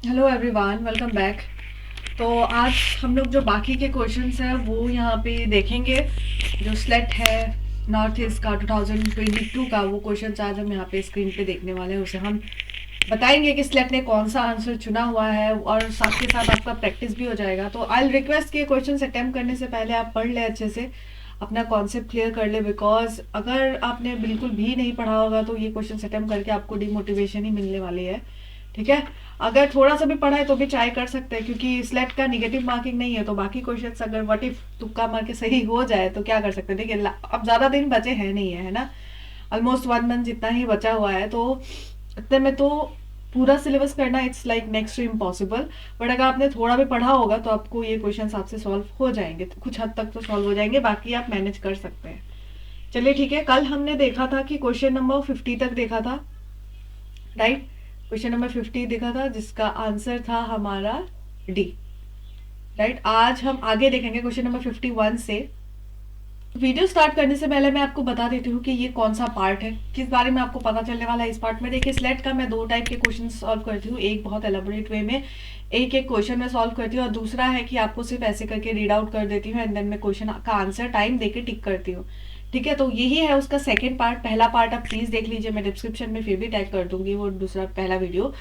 Hello everyone, welcome back. तो आज हम लोग जो बाकी के क्वेश्चंस हैं वो यहाँ पे देखेंगे। जो स्लेट है नॉर्थ ईस्ट का 2022 का, वो क्वेश्चंस आज हम यहाँ पे स्क्रीन पे देखने वाले हैं। उसे हम बताएंगे कि स्लेट ने कौन सा आंसर चुना हुआ है, और साथ के साथ आपका प्रैक्टिस भी हो जाएगा। तो आई रिक्वेस्ट कि क्वेश्चन अटेम्प्ट करने से पहले आप पढ़ ले अच्छे से, अपना कॉन्सेप्ट क्लियर कर ले। बिकॉज अगर आपने बिल्कुल भी नहीं पढ़ा होगा तो ये क्वेश्चन अटेम्प्ट करके आपको डिमोटिवेशन ही मिलने वाली है। ठीक है। अगर थोड़ा सा भी पढ़ा है तो भी ट्राई कर सकते हैं, क्योंकि स्लेट का निगेटिव मार्किंग नहीं है। तो बाकी क्वेश्चंस अगर व्हाट इफ तुक्का मार के सही हो जाए तो क्या कर सकते हैं। देखिए, अब ज्यादा दिन बचे हैं नहीं है ना। ऑलमोस्ट 1 मंथ जितना ही बचा हुआ है। तो इतने में तो पूरा सिलेबस करना it's like next to impossible. But अगर आपने थोड़ा भी पढ़ा होगा तो आपको ये क्वेश्चन आपसे सॉल्व हो जाएंगे, कुछ हद तक तो सॉल्व हो जाएंगे, बाकी आप मैनेज कर सकते हैं। चलिए ठीक है। कल हमने देखा था कि क्वेश्चन नंबर 50 तक देखा था, राइट। क्वेश्चन नंबर 50 देखा था जिसका आंसर था हमारा डी, राइट। आज हम आगे देखेंगे क्वेश्चन नंबर 51 से। वीडियो स्टार्ट करने से पहले मैं आपको बता देती हूँ कि ये कौन सा पार्ट है, किस बारे में आपको पता चलने वाला है इस पार्ट में। देखिए, स्लेट का मैं दो टाइप के क्वेश्चन सॉल्व करती हूँ, एक बहुत एलाबोरेट वे में एक एक क्वेश्चन में सॉल्व करती हूँ, और दूसरा है कि आपको सिर्फ ऐसे करके रीड आउट कर देती हूँ एंड देन मैं क्वेश्चन का आंसर टाइम देके टिक करती हूँ। ठीक है। तो यही है उसका सेकंड पार्ट। पहला पार्ट आप प्लीज देख लीजिए, मैं डिस्क्रिप्शन में फिर भी टैग कर दूंगी वो दूसरा पहला वीडियो।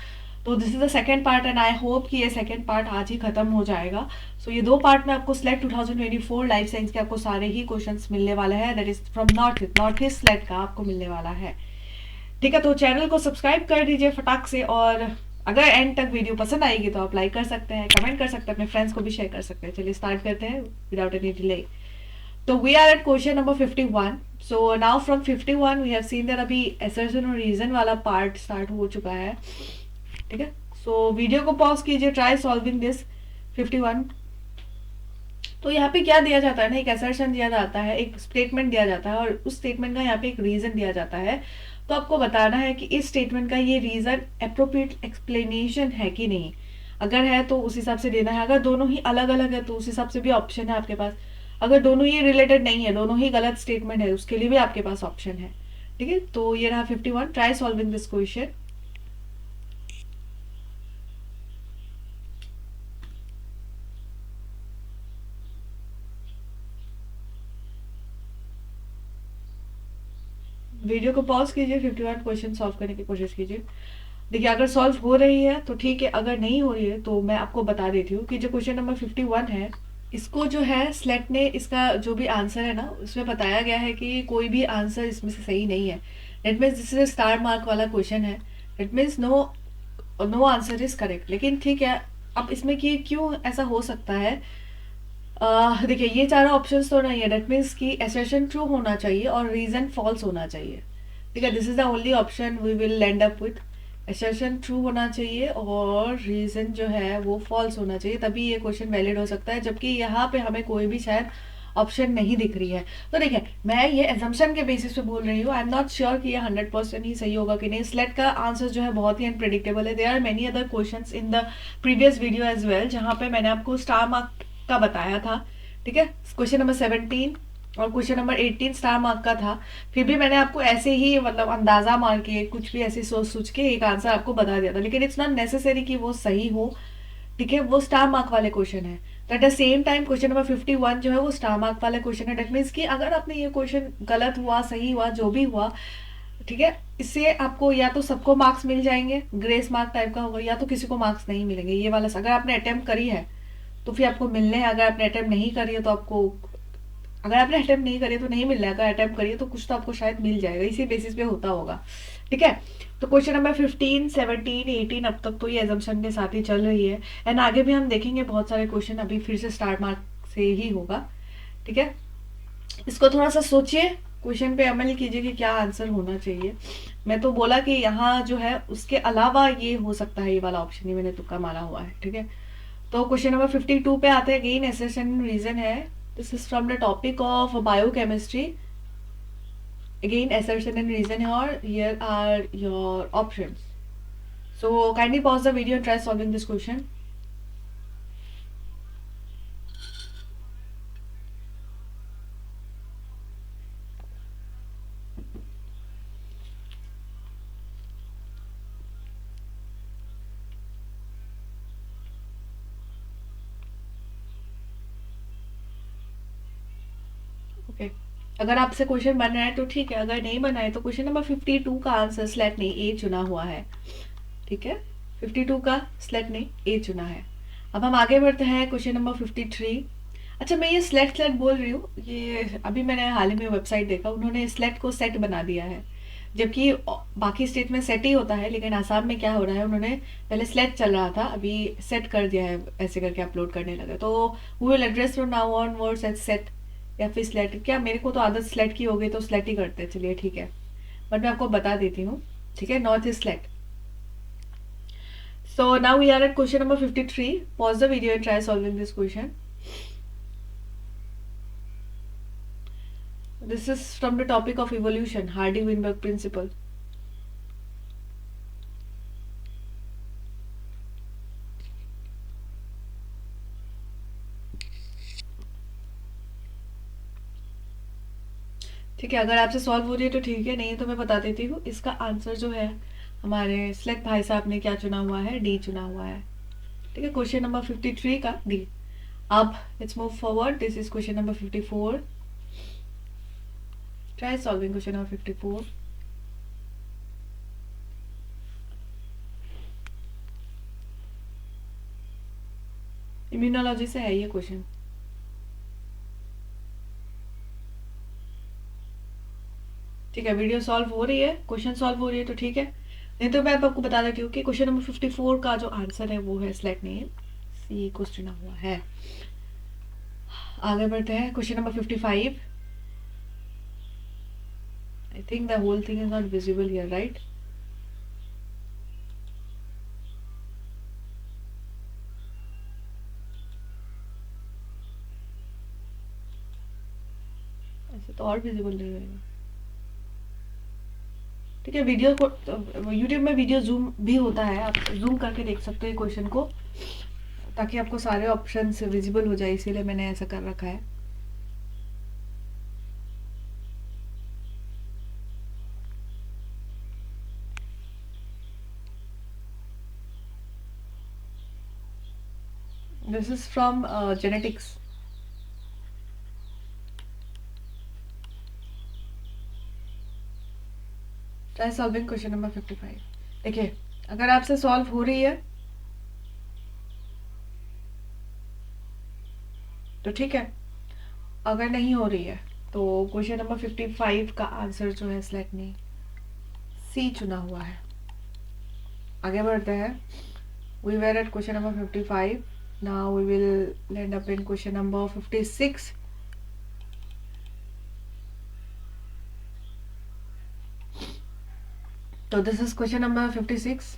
तो this is the second part and I hope कि ये सेकंड पार्ट आज ही खत्म हो जाएगा। सो ये दो पार्ट में आपको स्लेट 2024 लाइफ साइंस के आपको सारे ही क्वेश्चंस मिलने वाले हैं। That is from north east slate का आपको मिलने वाला है। ठीक है। तो चैनल को सब्सक्राइब कर दीजिए फटाक से, और अगर एंड तक वीडियो पसंद आएगी तो आप लाइक कर सकते हैं, कमेंट कर सकते हैं, अपने फ्रेंड्स को भी शेयर कर सकते हैं। चलिए स्टार्ट करते हैं विदाउट एनी डिले। तो we are at question number 51। So now from 51 we have seen that अभी असर्शन और रीजन वाला पार्ट स्टार्ट हो चुका है। ठीक है। सो वीडियो को पॉज कीजिए, ट्राई सॉल्विंग दिस 51। तो यहाँ पे क्या दिया जाता है ना, एक असर्शन दिया जाता है, एक स्टेटमेंट दिया जाता है, और उस स्टेटमेंट का यहाँ पे एक रीजन दिया जाता है। तो आपको बताना है कि इस स्टेटमेंट का ये रीजन अप्रोप्रिएट एक्सप्लेनेशन है कि नहीं। अगर है तो उस हिसाब से देना है, अगर दोनों ही अलग अलग है तो उस हिसाब से भी ऑप्शन है आपके पास। अगर दोनों ही रिलेटेड नहीं है, दोनों ही गलत स्टेटमेंट है, उसके लिए भी आपके पास ऑप्शन है। ठीक है। तो ये रहा 51। Try solving this question. Video को पॉज कीजिए, 51 क्वेश्चन सॉल्व करने की कोशिश कीजिए। देखिए, अगर सॉल्व हो रही है तो ठीक है, अगर नहीं हो रही है तो मैं आपको बता देती हूँ कि जो क्वेश्चन नंबर 51 है, इसको जो है स्लेट ने, इसका जो भी आंसर है ना उसमें बताया गया है कि कोई भी आंसर इसमें से सही नहीं है। That means this is star mark वाला क्वेश्चन है। That means no, no answer is correct. लेकिन ठीक है, अब इसमें कि क्यों ऐसा हो सकता है। देखिए, ये चारों ऑप्शंस तो नहीं है। डेट मीन्स कि एसर्शन ट्रू होना चाहिए और रीजन फॉल्स होना चाहिए। ठीक है। This is the only option we will land up with. Assertion true होना चाहिए और रीजन जो है वो फॉल्स होना चाहिए, तभी ये क्वेश्चन वैलिड हो सकता है। जबकि यहाँ पे हमें कोई भी शायद ऑप्शन नहीं दिख रही है। तो देखिए, मैं ये एजम्पशन के बेसिस पे बोल रही हूँ। आई एम नॉट श्योर कि ये 100% ही सही होगा कि नहीं। स्लेट का आंसर जो है बहुत ही अनप्रिडिक्टेबल है। There are many other question in the previous video as well, जहाँ पे मैंने आपको स्टार मार्क का बताया था। ठीक है। क्वेश्चन नंबर 17 और क्वेश्चन नंबर 18 स्टार मार्क का था। फिर भी मैंने आपको ऐसे ही मतलब अंदाजा मार के कुछ भी ऐसे सोच सोच के एक आंसर आपको बता दिया था, लेकिन इट्स नॉट नेसेसरी कि वो सही हो। ठीक है। वो स्टार मार्क वाले क्वेश्चन है। तो at the same time question number 51 जो है वो स्टार मार्क वाले क्वेश्चन है। डेट मीन्स कि अगर आपने ये क्वेश्चन गलत हुआ सही हुआ जो भी हुआ, ठीक है, इससे आपको या तो सबको मार्क्स मिल जाएंगे, ग्रेस मार्क टाइप का होगा, या तो किसी को मार्क्स नहीं मिलेंगे। ये वाला अगर आपने अटेम्प्ट करी है तो फिर आपको मिलने हैं, अगर आपने अटेम्प्ट नहीं करी है तो आपको, अगर आपने अटेम्प्ट नहीं करी तो नहीं मिल रहा है, अगर अटेम्प्ट करिए तो कुछ तो आपको शायद मिल जाएगा, इसी बेसिस पे होता होगा। ठीक है। तो क्वेश्चन नंबर 15 17 18 अब तक तो ये एजम्पशन के साथ ही चल रही है, एंड आगे भी हम देखेंगे बहुत सारे क्वेश्चन अभी फिर से स्टार्ट मार्क से ही होगा। ठीक है। इसको थोड़ा सा सोचिए, क्वेश्चन पे अमल कीजिए कि क्या आंसर होना चाहिए। मैं तो बोला कि यहाँ जो है उसके अलावा ये हो सकता है, ये वाला ऑप्शन ही मैंने तुक्का मारा हुआ है। ठीक है। तो क्वेश्चन नंबर 52 पे आते हैं। अगेन एसेशन रीजन है। This is from the topic of biochemistry. Again, assertion and reason here are your options. So kindly pause the video and try solving this question. Okay, अगर आपसे question बन रहा है तो ठीक है, अगर नहीं बना है तो क्वेश्चन नंबर 52 का आंसर स्लेट नहीं ए चुना हुआ है। ठीक है, 52 का स्लेट नहीं ए चुना है। अब हम आगे बढ़ते हैं क्वेश्चन नंबर 53। अच्छा, मैं ये स्लेट स्लेट बोल रही हूँ, ये अभी मैंने हाल ही में वेबसाइट देखा, उन्होंने स्लेट को सेट बना दिया है, जबकि बाकी स्टेट में सेट ही होता है, लेकिन आसाम में क्या हो रहा है, उन्होंने पहले स्लेट चल रहा था, अभी सेट कर दिया है, ऐसे करके अपलोड करने लगे। तो we will address from now onwards as set या फिर स्लेट। क्या मेरे को तो आदत स्लेट की हो गई, तो स्लेट ही करते हैं, चलिए ठीक है, बट मैं आपको बता देती हूँ। ठीक है, north is slate. So now we are at question number 53. Pause the video and try solving this question. This is from the topic of evolution, Hardy-Weinberg principle. ठीक है, अगर आपसे सॉल्व हो रही है तो ठीक है, नहीं तो मैं बता देती हूँ। इसका आंसर जो है, हमारे स्लेट भाई साहब ने क्या चुना हुआ है, डी चुना हुआ है। ठीक है, क्वेश्चन नंबर 53 का डी। अब let's move forward, this is question number 54। Try solving question number 54। Immunology से है ये क्वेश्चन। ठीक है, वीडियो सॉल्व हो रही है, क्वेश्चन सॉल्व हो रही है तो ठीक है, नहीं तो मैं आपको बता देती हूँ कि क्वेश्चन नंबर 54 का जो आंसर है वो है स्लेट नेम सी को चुना हुआ है। आगे बढ़ते हैं, question number 55। I think the whole thing is not visible here, right? ऐसे तो और विजिबल नहीं रहेगा। ठीक है, वीडियो को यूट्यूब में वीडियो जूम भी होता है, आप जूम करके देख सकते हैं क्वेश्चन को, ताकि आपको सारे ऑप्शन विजिबल हो जाए, इसीलिए मैंने ऐसा कर रखा है। This is from genetics. Try solving question number 55। देखिए, अगर आपसे सॉल्व हो रही है तो ठीक है, अगर नहीं हो रही है तो क्वेश्चन नंबर 55 का आंसर जो है सिलेक्ट नहीं, सी चुना हुआ है। आगे बढ़ते हैं, we were at question number 55। Now we will land up in question number 56। तो this is question number 56।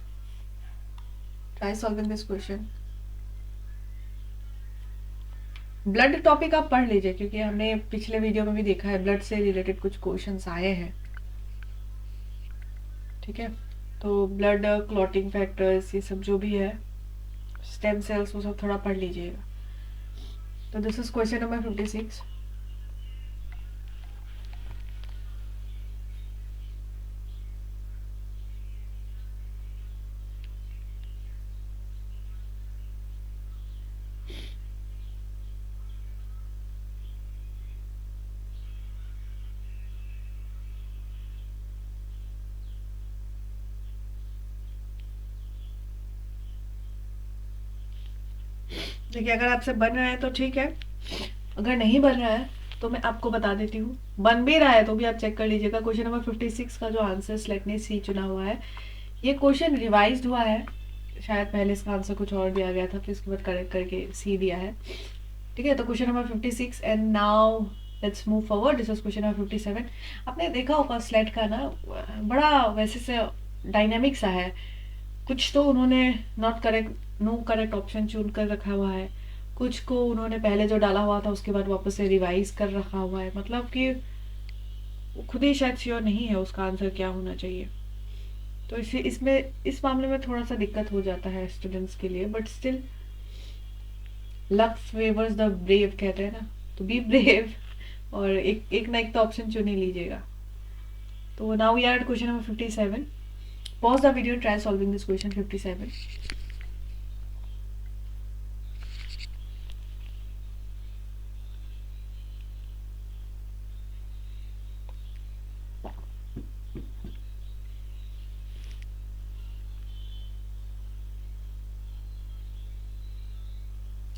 Try solving this question. Blood topic आप पढ़ लीजिए, क्योंकि हमने पिछले वीडियो में भी देखा है ब्लड से रिलेटेड कुछ क्वेश्चंस आए हैं। ठीक है, तो ब्लड क्लॉटिंग फैक्टर्स, ये सब जो भी है, स्टेम सेल्स, वो सब थोड़ा पढ़ लीजिएगा। तो दिस इज क्वेश्चन नंबर 56। देखिए, अगर आपसे बन रहा है तो ठीक है, अगर नहीं बन रहा है तो मैं आपको बता देती हूँ। बन भी रहा है तो भी आप चेक कर लीजिएगा। क्वेश्चन नंबर 56 का जो आंसर सिलेक्ट ने सी चुना हुआ है, ये क्वेश्चन रिवाइज हुआ है, शायद पहले इसका आंसर कुछ और दिया गया था, फिर इसके बाद करेक्ट करके सी दिया है। ठीक है, तो question number 56 and now let's move forward. This is question number 57। आपने देखा होगा स्लेट का ना, बड़ा वैसे से डायनेमिक सा है, कुछ तो उन्होंने not correct, no correct option चुन कर रखा हुआ है, कुछ को उन्होंने पहले जो डाला हुआ था उसके बाद वापस से रिवाइज कर रखा हुआ है, मतलब कि वो खुद ही शायद श्योर नहीं है उसका आंसर क्या होना चाहिए। तो इसमें इस मामले में थोड़ा सा दिक्कत हो जाता है स्टूडेंट्स के लिए, but still luck favours the brave कहते हैं ना, तो बी ब्रेव और एक ना एक तो ऑप्शन चुन ही लीजिएगा। तो now we are at question number 57। Pause the video, try solving this question 57।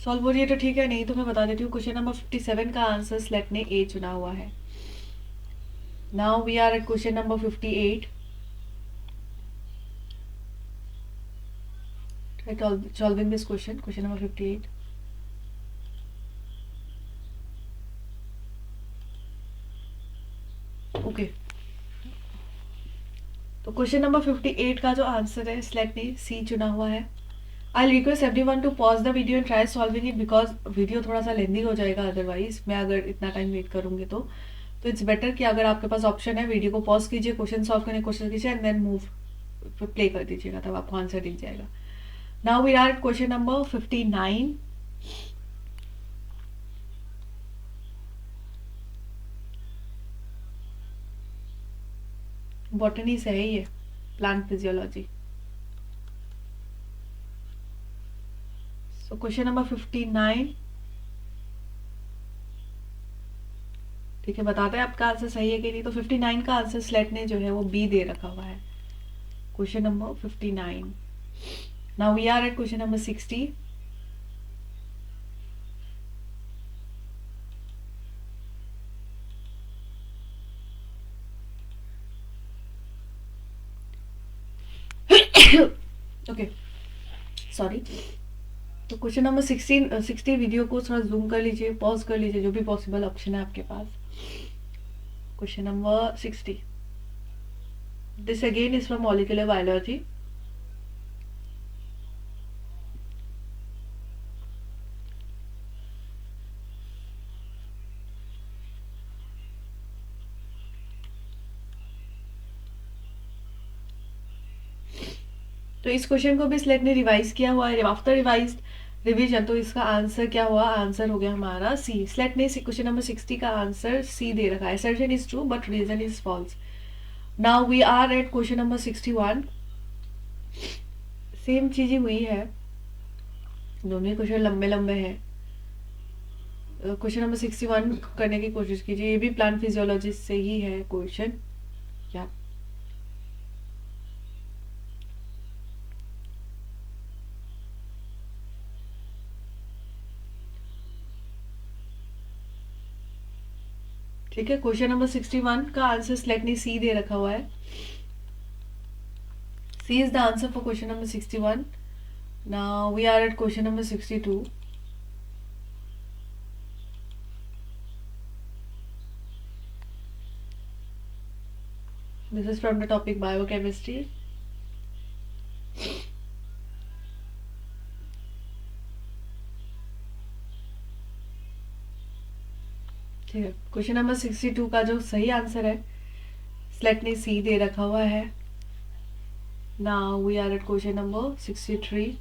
Solve हो रही है तो ठीक है, नहीं तो मैं बता देती हूँ। क्वेश्चन नंबर 57 का आंसर स्लेट ने ए चुना हुआ है। Now we are at question number 58। Try solving this question, question number 58। Okay, तो क्वेश्चन नंबर 58 का जो आंसर है स्लेट ने सी चुना हुआ है। I request everyone to pause the video and try solving it, because video थोड़ा सा लेंदी हो जाएगा अदरवाइज, मैं अगर इतना टाइम वेट करूंगी तो इट्स बेटर कि अगर आपके पास ऑप्शन है वीडियो को पॉज कीजिए, क्वेश्चन सॉल्व करने की कोशिश कीजिए एंड देन मूव प्ले कर दीजिएगा, तब आपको आंसर दिख जाएगा। Now we are at question number 59। Botany से है ये, plant physiology. So question number 59, ठीक है, बताते हैं आपका आंसर सही है कि नहीं। तो 59 का आंसर स्लेट ने जो है वो बी दे रखा हुआ है, question number 59। Now we are at question number 60। Okay, sorry. तो क्वेश्चन नंबर 60 वीडियो को थोड़ा जूम कर लीजिए, पॉज कर लीजिए, जो भी पॉसिबल ऑप्शन है आपके पास। Question number 60, this again is from molecular biology. तो इस क्वेश्चन को भी स्लेट ने रिवाइज किया हुआ है। आफ्टर रिवाइज रिवीजन तो इसका आंसर क्या हुआ, आंसर हो गया हमारा सी। स्लेट ने क्वेश्चन नंबर 60 का आंसर सी दे रखा है। Assertion is true but reason is false. Now we are at question number 61। Same चीज ही हुई है, दोनों क्वेश्चन लंबे लंबे हैं। क्वेश्चन नंबर 61 करने की कोशिश कीजिए, ये भी प्लांट फिजियोलॉजिस्ट से ही है क्वेश्चन। क्या ठीक है, क्वेश्चन नंबर 61 का आंसर स्लेट ने सी दे रखा हुआ है। C is the answer for question number 61। Now we are at question number 62। This is from the topic biochemistry. ठीक है, क्वेश्चन नंबर 62 का जो सही आंसर है स्लेट ने सी दे रखा हुआ है। Now we are at question number 63।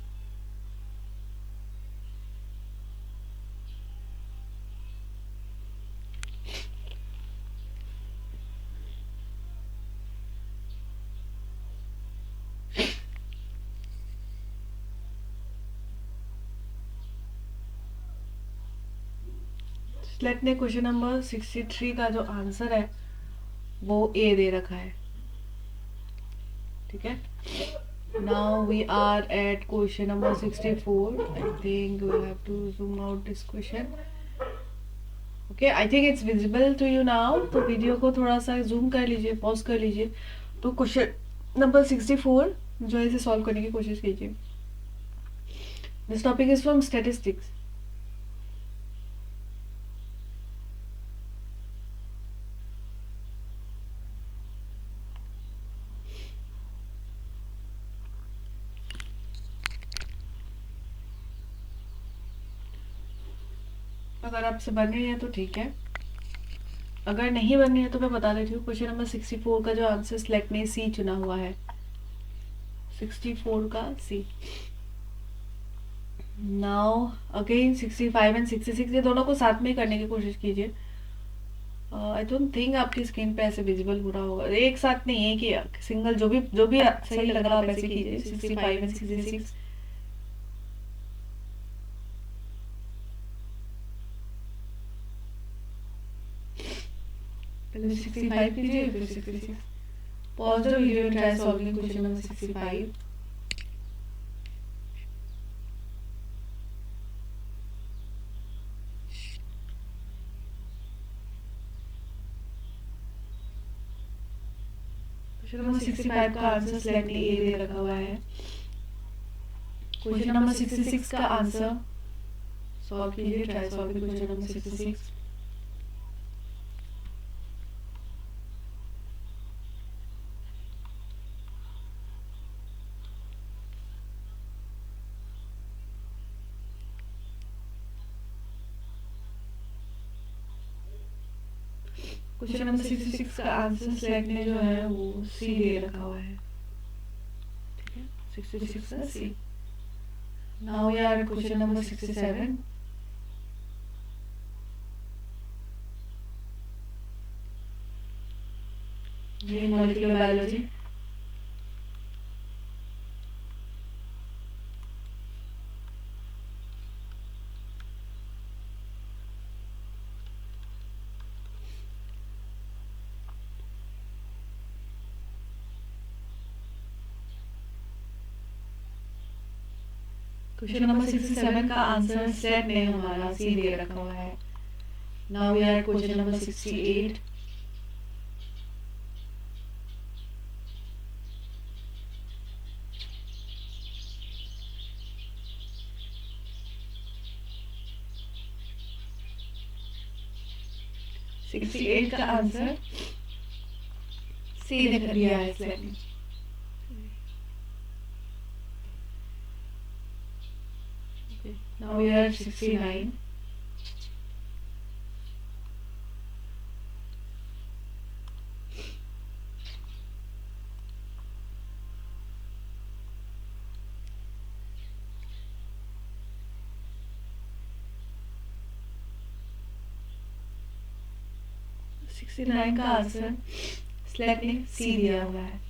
Slate ने क्वेश्चन नंबर 63 का जो आंसर है वो ए दे रखा है। ठीक है, now we are at question number 64। I think we have to zoom out this question. Okay, I think it's visible to you now. तो वीडियो को थोड़ा सा जूम कर लीजिए, पॉज कर लीजिए। तो क्वेश्चन नंबर 64 जो है इसे सॉल्व करने की कोशिश कीजिए। This topic is from statistics. अगर आपसे बन रही है तो ठीक है, अगर नहीं बन रही है तो मैं बता देती हूँ। क्वेश्चन नंबर 64 का जो आंसर सिलेक्ट ने सी चुना हुआ है, 64 का सी। नाउ अगेन 65 एंड 66 ये दोनों को साथ में करने की कोशिश कीजिए। आई डोंट थिंक आपकी स्क्रीन पे ऐसे विजिबल हो रहा होगा, एक साथ नहीं है कि सिंगल, जो भी सही लग रहा है आप ऐसे कीजिए। 65 एंड 66 पहले 65 कीजिए फिर 66। Pause the video and try solving question number 65। Question number 65 का आंसर स्लाइड में ए दे रखा हुआ है। क्वेश्चन नंबर 66 का आंसर सॉल्व कीजिए, try solving question number 66। Question number 66 का आंसर स्लाइड में जो है वो सी दे रखा हुआ है, ठीक है, 66 का C. Now we are question number 67। ये मॉलिक्यूलर बायोलॉजी। क्वेश्चन नंबर 67 का आंसर स्लाइड में हमारा सी दे रखा हुआ है। Now we are question number 68। का आंसर सी दिख दिया है स्लाइड में। Now we are 69। का आंसर स्लाइड में सी दिया हुआ है।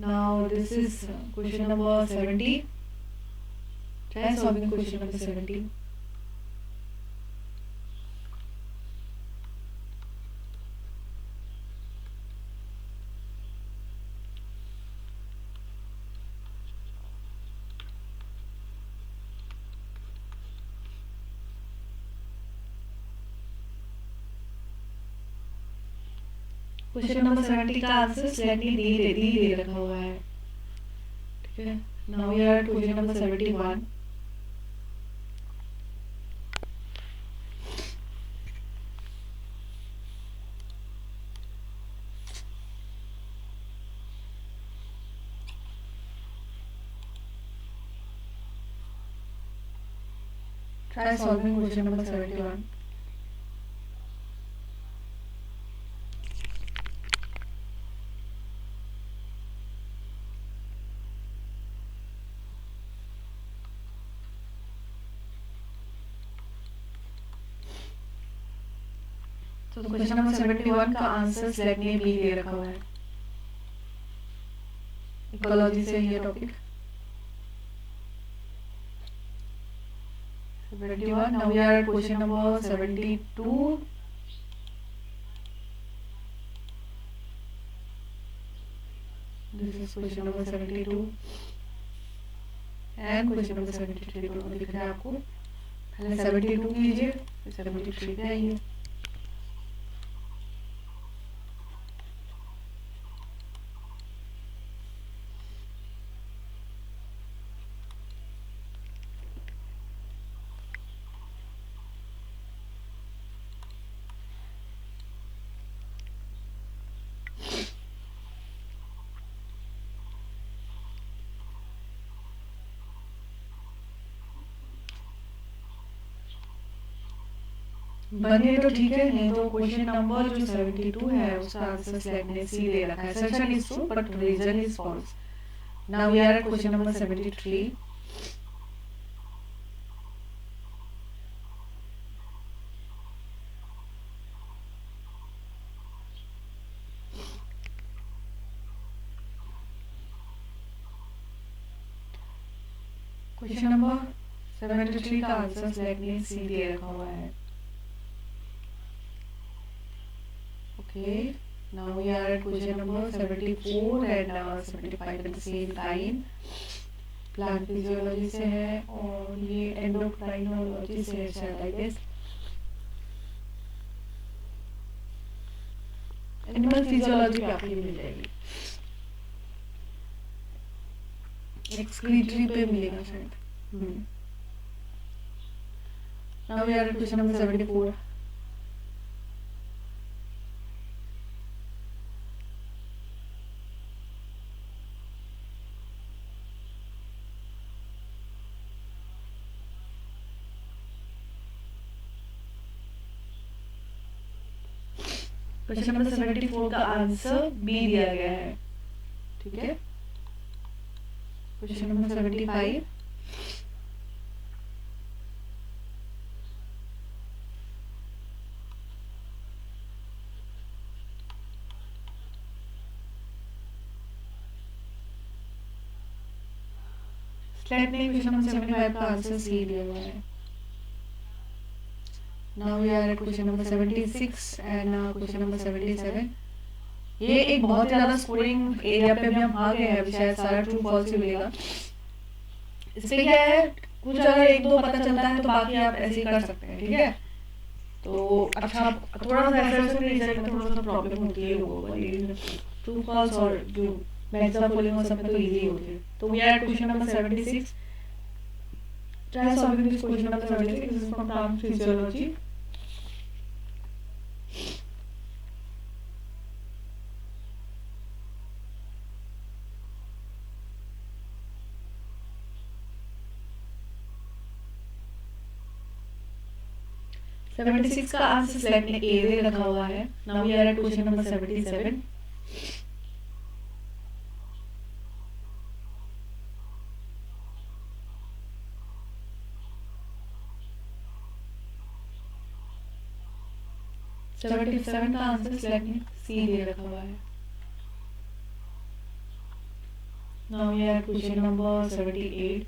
Now this is question number 70. Try solving question number 70. Question number 70 का आंसर स्लाइड में डी दे रखा हुआ है, ठीक है। Now we are question number 71। Try solving question number 71। तो क्वेश्चन नंबर 71 का आंसर स्लाइड में बी दे रखा हुआ है। इकोलॉजी से ये topic 71। Now we are question number 72। This is question number 72 and question number 73 दोनों दिख रहा है आपको। पहले 72 कीजिए, फिर 73 पे आइए। बने तो ठीक है, नहीं तो क्वेश्चन नंबर जो 72 है उसका आंसर स्लाइड में सी दे रखा है। Assumption is true but reason is false. Now we are at question number 73। Question number 73 का आंसर स्लाइड में सी दे रखा हुआ है। Okay, now we are at question number 74 and 75 at the same time। Plant physiology से है और ये एंडोक्राइनोलॉजी से है शायद, आई गेस। एनिमल फिजियोलॉजी पे आपको ये मिल जाएगी, एक्सक्रीटरी पे मिलेगा शायद। Now we are at question number 74। Question number 74 का आंसर बी दिया गया है, ठीक है। क्वेश्चन नंबर 75, स्लेट ने क्वेश्चन नंबर 75 का आंसर सी दिया हुआ है। Now we are at question number 76 and question number 77। ये एक बहुत ही ज्यादा स्कोरिंग एरिया पे भी हम आ गए हैं, अभी शायद सारा ट्रू फॉल्स ही मिलेगा। इस पे क्या है, कुछ अगर एक दो पता चलता है तो बाकी आप ऐसे ही कर सकते हैं, ठीक है। तो अच्छा, थोड़ा सा ऐसा रिजल्ट में थोड़ा सा प्रॉब्लम होती है लोगों को, लेकिन ट्रू फॉल्स और जो मैक्सिमम फॉलोइंग सब में तो इजी होती है। तो we are question number 76। Try solving this question number 76, this is from plant physiology. Seventy six का आंसर स्लेट ने ए दे रखा हुआ है। Now we are at question number 77। Seventy seven का आंसर स्लेट ने सी दे रखा हुआ है। Now we are at question number 78।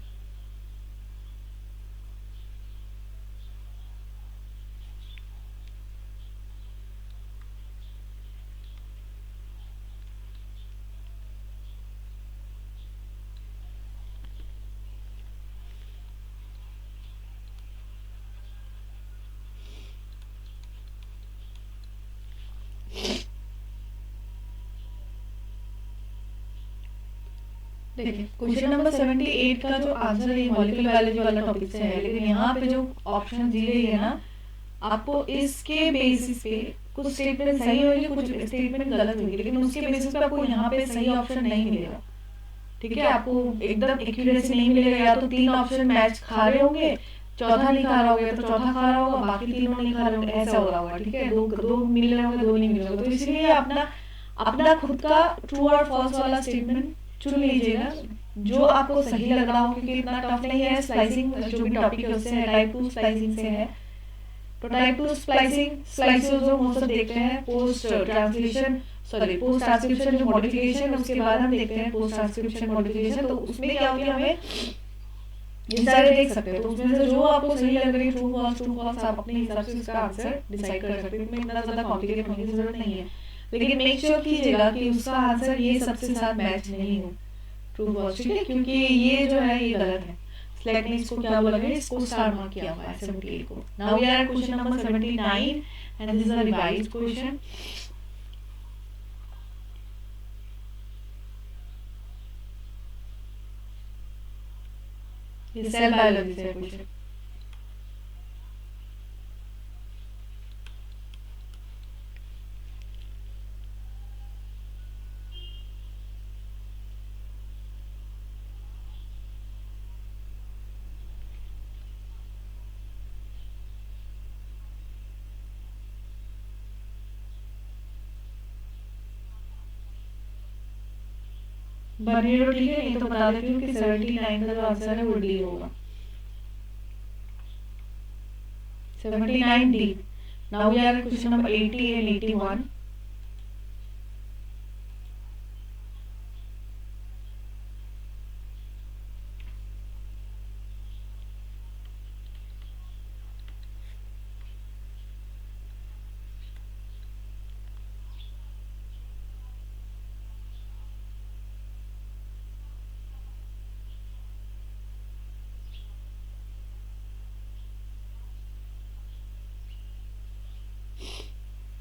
देखिए क्वेश्चन नंबर 78 का जो आंसर है मॉलिक्यूलर बायोलॉजी वाला टॉपिक से है, लेकिन यहाँ पे जो ऑप्शन दी गई है ना, आपको इसके बेसिस पे कुछ स्टेटमेंट सही होंगे, कुछ स्टेटमेंट गलत होंगे, लेकिन उसके बेसिस पे आपको यहाँ पे सही ऑप्शन नहीं मिलेगा, ठीक है। आपको एकदम एक्यूरेसी नहीं मिलेगा, या तो तीन ऑप्शन मैच खा रहे होंगे, चौथा नहीं खा रहा होगा, तो चौथा खा रहा होगा, बाकी तीनों नहीं खा रहे होंगे, ऐसा हो रहा होगा, ठीक है। दो दो मिल रहे होंगे, दो नहीं मिल रहे होंगे। तो इसलिए अपना अपना खुद का ट्रू और फॉल्स वाला स्टेटमेंट चुन लीजिएगा जो आपको सही लग रहा हो, क्योंकि इतना टफ नहीं है। स्लाइसिंग जो भी टॉपिक है उससे है, टाइप 2 स्लाइसिंग से है। तो टाइप 2 स्लाइसिंग जो हम सब देखते हैं post translation, sorry post transcription जो मॉडिफिकेशन, उसके बाद हम देखते हैं पोस्ट ट्रांसक्रिप्शन मॉडिफिकेशन। तो उसमें क्या होती है, हमें ये सारे देख सकते हैं, तो उसमें से जो आपको सही लग रही है ट्रू फॉल्स आप अपने हिसाब से उसका आंसर डिसाइड कर सकते हैं। इसमें इतना ज्यादा कॉम्प्लिकेट होने की जरूरत नहीं है, लेकिन मेक श्योर कीजिएगा कि उसका आंसर ये सबसे साथ मैच नहीं हो, ट्रू फॉल्स, ठीक है, क्योंकि ये जो है ये गलत है। स्लेट ने इसको क्या बोला है, इसको स्टार मार्क किया हुआ है 78 को। Now we are at question number 79 and this is a revised question. ये सेल बायोलॉजी से है क्वेश्चन। बनी रहो, ठीक है, नहीं तो बता देती हूँ कि 79 का जो आंसर है वो डी होगा, 79 D. Now we are at question number 80 and 81।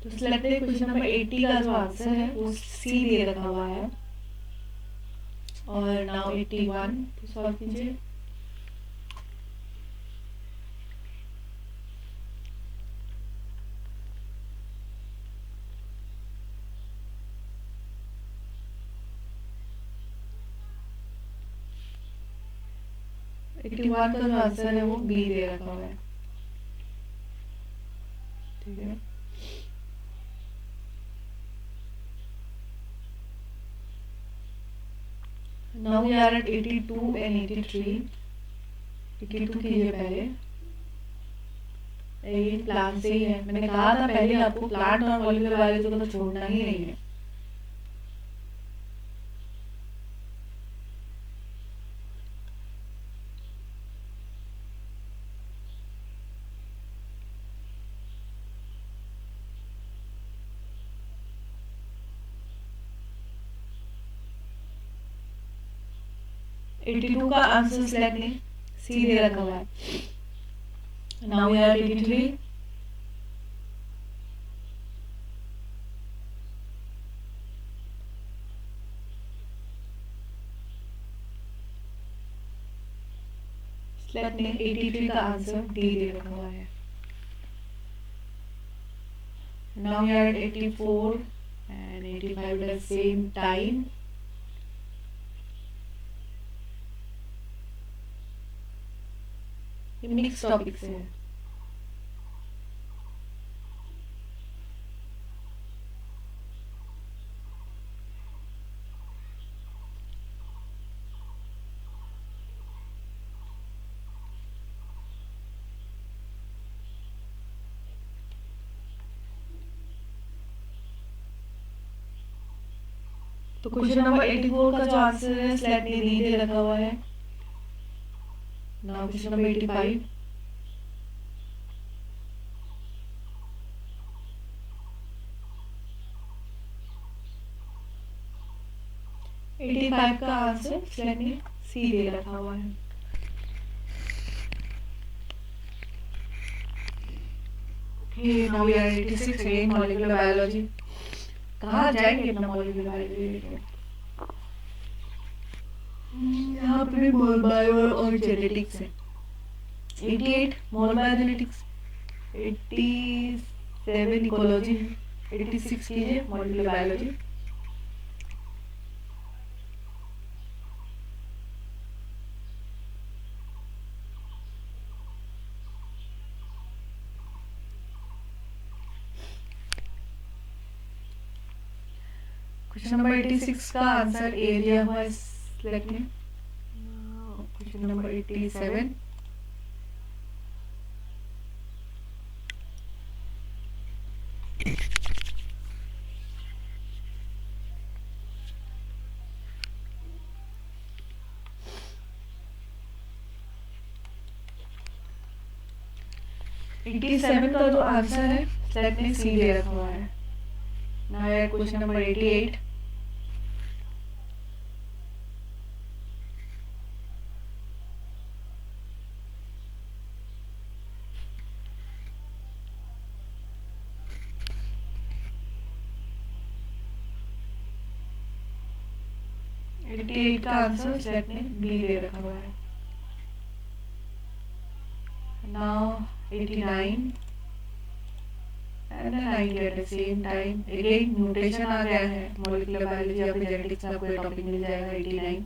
तो सिलेक्ट क्वेश्चन नंबर 80 का जो आंसर है वो सी दे रखा हुआ है। और नाउ 81 सॉल्व कीजिए। एट्टी वन का जो आंसर है वो बी दे रखा हुआ है। ठीक है, now we are at 82 and 83। 82 कीजिए पहले। ये प्लांट से ही है, मैंने कहा था पहले आपको प्लांट और मॉलिक्यूलर बायोलॉजी को तो छोड़ना ही नहीं है। एटी टू का आंसर सिलेक्ट नहीं, सी दे रखा हुआ है। Now we are at 83। Select नहीं, 83 का आंसर डी दे रखा हुआ है। Now we are at 84 and 85 at the same time. ये मिक्स टॉपिक से है। तो क्वेश्चन नंबर 84 का जो आंसर है सिलेक्ट नहीं, डी दे रखा हुआ है। Now question number 85। 85 का आंसर सिलेक्ट नहीं, सी दे रखा हुआ है। Now we are 86 again molecular biology. कहाँ जाएंगे अपना मॉलिक्यूलर बायोलॉजी लेके? यहाँ पे भी मोल बायो और जेनेटिक्स है। 88 मोल बायो जेनेटिक्स, 87 इकोलॉजी, 86 कीजिए मॉलिक्यूलर बायोलॉजी। क्वेश्चन नंबर 86 का आंसर ए दिया हुआ है सिलेक्ट में। Question number 87। एटी सेवन का जो आंसर है सिलेक्ट में सी दे रखा हुआ है। Now question number 88। का आंसर सिलेक्ट में बी दे रखा हुआ है। Now 89 and 90 at the same time। Again mutation आ गया है मॉलिक्यूलर बायोलॉजी या फिर जेनेटिक्स में, आपको ये टॉपिक मिल जाएगा 89।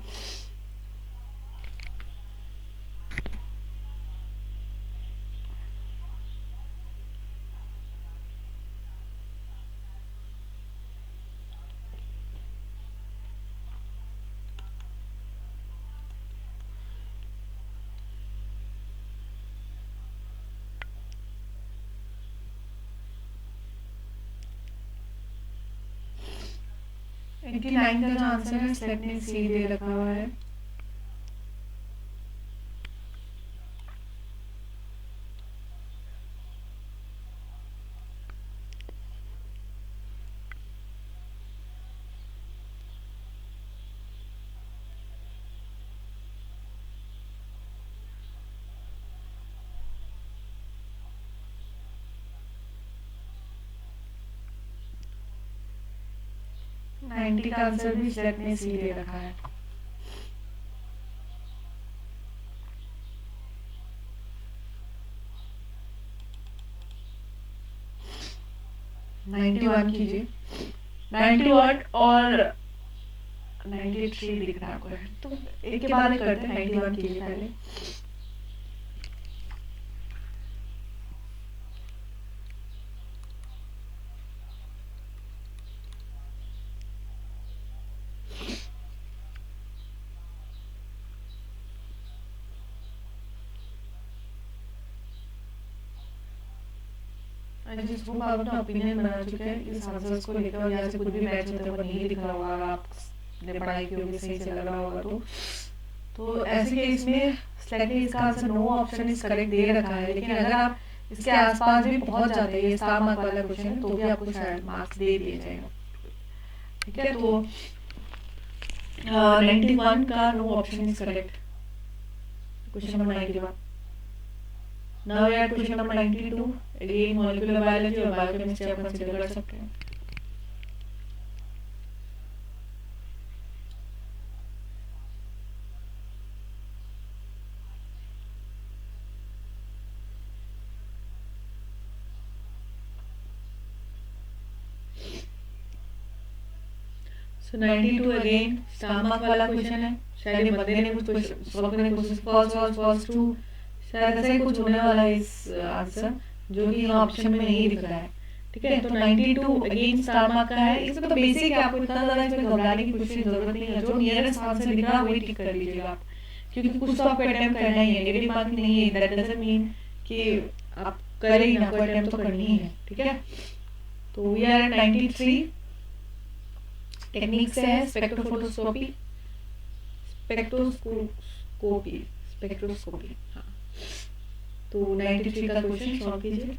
एटी नाइन का जो आंसर है सिलेक्ट में सी दे रखा हुआ है। 90 का आंसर भी स्लेट ने सी दे रखा है। नाइन्टी वन कीजिए। 91 और 93 दिख रहा है आपको, तो एक के बाद एक करते हैं। 91 कीजिए पहले। जिस होप आप अपना ओपिनियन बना चुके हैं इस आंसर्स को लेकर, और यहाँ से कुछ भी मैच होता है नहीं दिख रहा होगा, अगर आपने पढ़ाई की होगी सही से लग रहा होगा तो ऐसे केस में स्लाइटली इसका answer no option is correct दे रखा है। लेकिन अगर आप इसके आसपास भी पहुंच जाते हैं, ये स्टार मार्क वाला क्वेश्चन है, तो भी आपको शायद मार्क्स दे दिए जाएगा। ठीक है, तो 91 का no option is correct. Question number 91। Now we are at question number 92. Again, molecular biology और biochemistry आप consider कर सकते हैं। So 92 again स्टार मार्क वाला क्वेश्चन है। शायद ये बंदे ने कुछ सॉल्व करने की कोशिश, फॉल्स ट्रू, शायद ऐसा ही कुछ होने वाला है इस आंसर, जो कि यहाँ ऑप्शन में नहीं दिख रहा है। ठीक है, तो 92 अगेन स्टार मार्क का है। इसमें तो बेसिक है, आपको इतना ज़्यादा इसमें घबराने की कुछ जरूरत नहीं है। जो नियरेस्ट आंसर दिख रहा है वही टिक कर लीजिएगा आप, क्योंकि कुछ तो आपको अटेम्प्ट करना ही है। नेगेटिव मार्किंग नहीं है, दैट डजंट मीन कि आप करें ही ना, आपको अटेम्प्ट तो करनी ही है। ठीक है, तो वी आर एट 93। टेक्निक से है स्पेक्ट्रोफोटोस्कोपी, स्पेक्ट्रोस्कोपी। हाँ, तो 93 का क्वेश्चन सॉल्व कीजिए।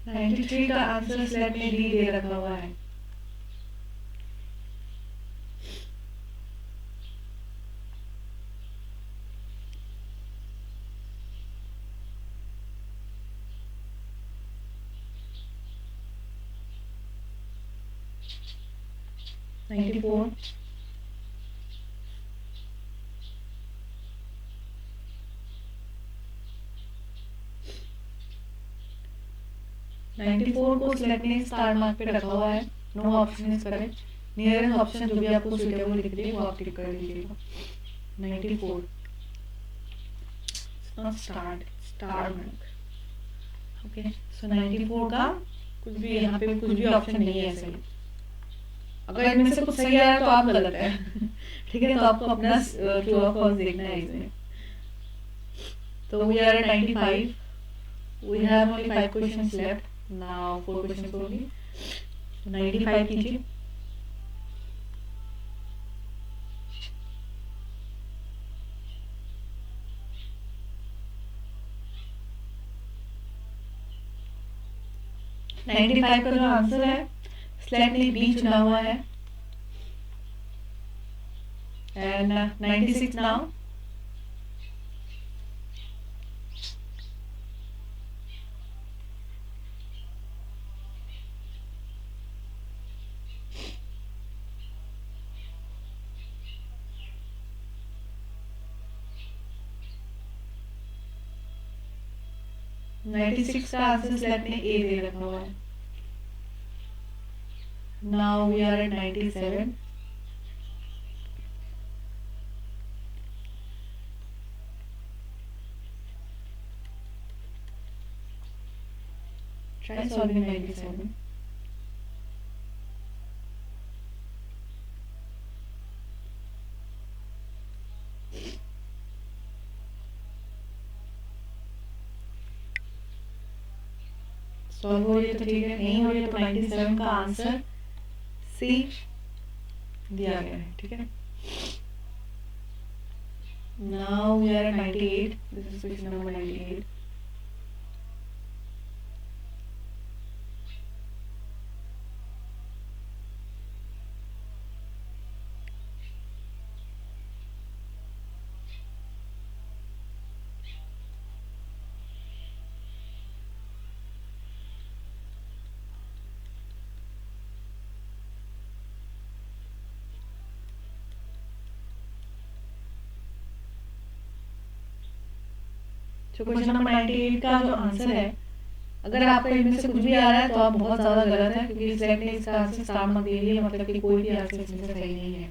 नाइन्टी थ्री का आंसर स्लैब में डी दे रखा हुआ है। नाइन्टी फोर, को स्लैब ने स्टार मार्क पे रखा हुआ है। No option is correct. Nearest option जो भी आपको सुटेबल दिख रही है वो आप टिक कर लीजिएगा। 94 स्टार मार्क। ओके, सो 94 का कुछ भी यहाँ पे कुछ भी ऑप्शन नहीं है सही। अगर इनमें से कुछ सही आया तो आप गलत है। ठीक है, तो आपको अपना ट्रू और फॉल्स देखना है इसमें। तो we are at 95। We have only 5 questions left. Now 4 questions only. 95 कीजिए। नाइन्टी फाइव का जो आंसर है स्लैब ने बी चुना हुआ है। And 96 now. नाइन्टी सिक्स का आंसर स्लैब ने ए दे रखा हुआ है। Now we are at 97। Try solving 97. Solve हो रही है तो ठीक है, नहीं हो रही है तो 97 का आंसर सी दिया गया है। ठीक है, now we are at 98। This is question number 98। तो क्वेश्चन नंबर 98 का जो आंसर है, अगर आपका इनमें से कुछ भी आ रहा है तो आप बहुत ज़्यादा गलत है, क्योंकि सिलेक्ट ने इसका आंसर स्टार मार्क दे दिया, मतलब कि कोई भी आंसर इसमें से सही नहीं है।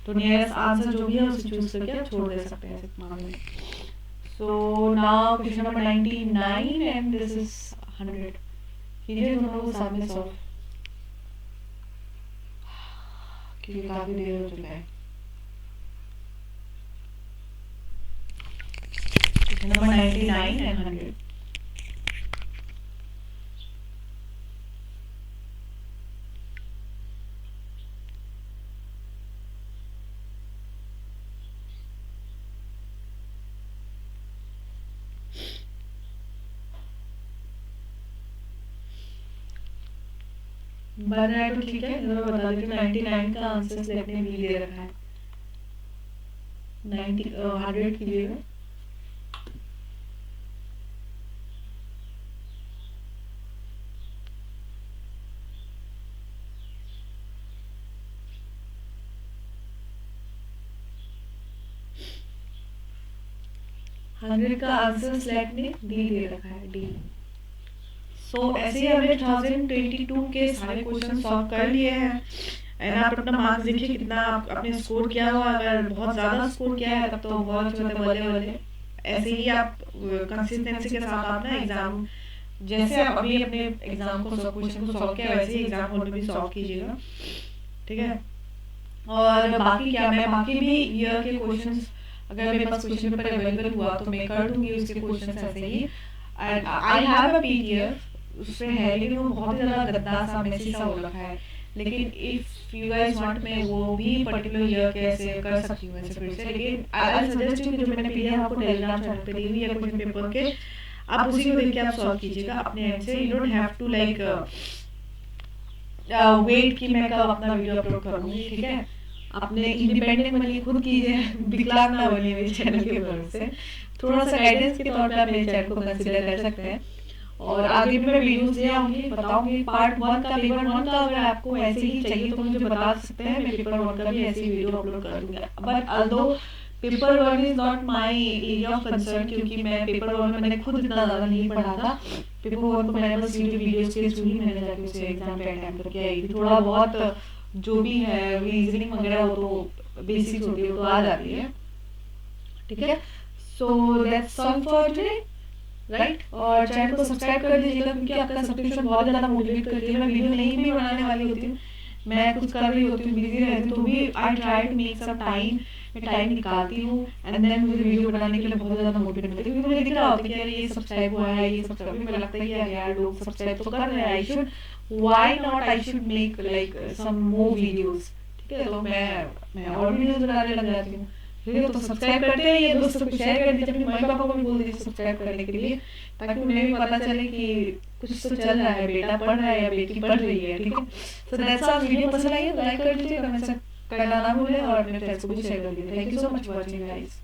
तो नियरेस्ट आंसर जो भी है उसे चूज करके आप छोड़ दे सकते हैं इस मामले में। So now question number 99 and this is 100। कीजिए दोनों को साथ में सॉल्व, क्योंकि काफी देर हो चुका है। Question number 99 and 100। बन रहा है तो ठीक है, मैं बता देती हूँ 99 का आंसर सिलेक्ट ने बी दे रखा है। 100 कीजिएगा। हंड्रेड का आंसर सिलेक्ट ने डी दे रखा है, डी। सो ऐसे ही हमने 2022 के सारे क्वेश्चन सॉल्व कर लिए हैं। एंड आप अपना मार्क्स देखिए कितना आपने स्कोर किया हुआ। अगर बहुत ज़्यादा स्कोर किया है तब तो बहुत अच्छे होते बल्ले बल्ले। ऐसे ही आप कंसिस्टेंसी के साथ आप ना एग्जाम, जैसे आप अभी अपने एग्जाम को क्वेश्चन को सॉल्व किया वैसे ही एग्जाम हॉल में भी सॉल्व कीजिएगा, ठीक है। और बाकी क्या, मैं बाकी भी ईयर के क्वेश्चंस अगर मेरे पास क्वेश्चन पेपर अवेलेबल हुआ तो मैं कर दूंगी उसके क्वेश्चंस ऐसे ही। And I have a PDF, उसमें है लेकिन वो बहुत ही ज़्यादा गंदा सा मेसी सा हो रखा है। लेकिन इफ यू गाइस वांट मैं वो भी पर्टिकुलर ईयर के ऐसे कर सकती हूँ ऐसे फिर से। लेकिन आई सजेस्ट यू कि जो मैंने पीडीएफ आपको टेलीग्राम चैनल पे दी हुई है क्वेश्चन पेपर के, आप उसी को देख के आप सॉल्व कीजिएगा अपने एंड से। You don't have to like wait कि मैं कब अपना वीडियो अपलोड करूँगी, ठीक है। अपने इंडिपेंडेंट बनिए, खुद कीजिए, विकलांग ना बनिए मेरे चैनल के भरोसे से। थोड़ा सा गाइडेंस के तौर पे आप मेरे चैनल को कंसिडर कर सकते हैं। और आगे भी मैं वीडियोस दे आऊँगी, बताऊँगी। पार्ट 1 का, पेपर 1 का अगर आपको ऐसे ही चाहिए तो मुझे बता सकते हैं, मैं पेपर 1 का भी ऐसे ही वीडियो अपलोड कर दूँगी। But although paper 1 is not my area of concern, क्योंकि मैं पेपर 1 में मैंने खुद इतना ज़्यादा नहीं पढ़ा था। पेपर 1 को मैंने बस यूट्यूब वीडियोस के थ्रू ही मैंने जाके उसे एग्जाम पे अटेम्प्ट करके आई थी। थोड़ा बहुत जो भी है रीजनिंग वगैरह वो तो बेसिक्स होती है, वो तो आ जाती है, ठीक है। So that's all for today, right. और चैनल को सब्सक्राइब कर दीजिएगा, क्योंकि आपका सब्सक्रिप्शन बहुत ज़्यादा मोटिवेट करती है। मैं वीडियो नहीं भी बनाने वाली होती हूँ, मैं कुछ कर रही होती हूँ, बिजी रहती हूँ, तो भी I try to make some time, मैं टाइम निकालती हूँ एंड देन मुझे वीडियो बनाने के लिए बहुत ज़्यादा मोटिवेट मिलती है। क्योंकि मुझे दिख रहा होता है कि यार ये सब्सक्राइब हुआ है, ये सब्सक्राइब, मुझे लगता है कि यार लोग सब्सक्राइब तो कर रहे हैं, I should, why not, I should make like some more videos, ठीक है। तो मैं और वीडियोस बनाने लग जाती हूँ, ठीक है। तो सब्सक्राइब करते रहिए, दोस्तों को शेयर कर दीजिए, अपने मम्मी पापा को भी बोल दीजिए सब्सक्राइब करने के लिए, ताकि उन्हें भी पता चले कि कुछ तो चल रहा है, बेटा पढ़ रहा है या बेटी पढ़ रही है, ठीक है। So that's all. वीडियो पसंद आई है तो लाइक कर दीजिए, कमेंट करना ना भूलें और अपने फ्रेंड्स को भी शेयर कर दीजिए। Thank you so much for watching guys.